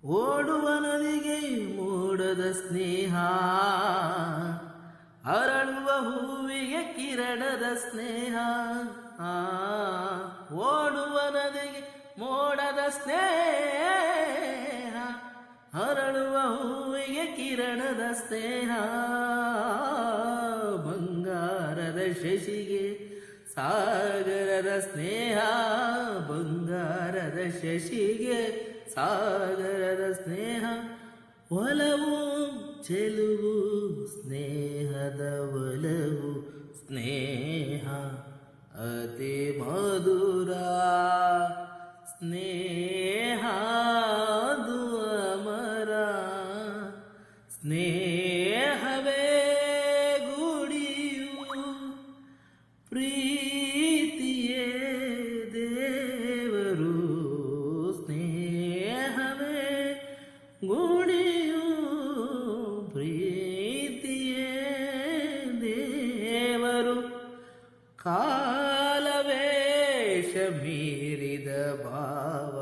ಓಡುವ ನದಿಗೆ ಮೂಡದ ಸ್ನೇಹ, ಅರಳುವ ಹೂವಿಗೆ ಕಿರಣದ ಸ್ನೇಹ. ಓಡುವ ನದಿಗೆ ಮೋಡದ ಸ್ನೇಹ, ಅರಳುವ ಹೂವಿಗೆ ಕಿರಣದ ಸ್ನೇಹ. ಬಂಗಾರದ ಶಶಿಗೆ ಸಾಗರದ ಸ್ನೇಹ, ಬಂಗಾರದ ಶಶಿಗೆ ಸಾಗರದ ಸ್ನೇಹ. ಒಲವು ಚೆಲುವು ಸ್ನೇಹದ ಒಲವು, ಸ್ನೇಹ ಅತಿ ಮಧುರ. ಸ್ನೇಹ ಅದು ಅಮರ, ಸ್ನೇಹವೇ ಗುಡಿಯು, ಪ್ರೀತಿಯೇ ದೇವರು. ಸ್ನೇಹವೇ ಗುಡಿಯು, ಪ್ರೀತಿಯೇ ದೇವರು. ಕಾಲವೇಷ ಮೀರಿದ ಭಾವ,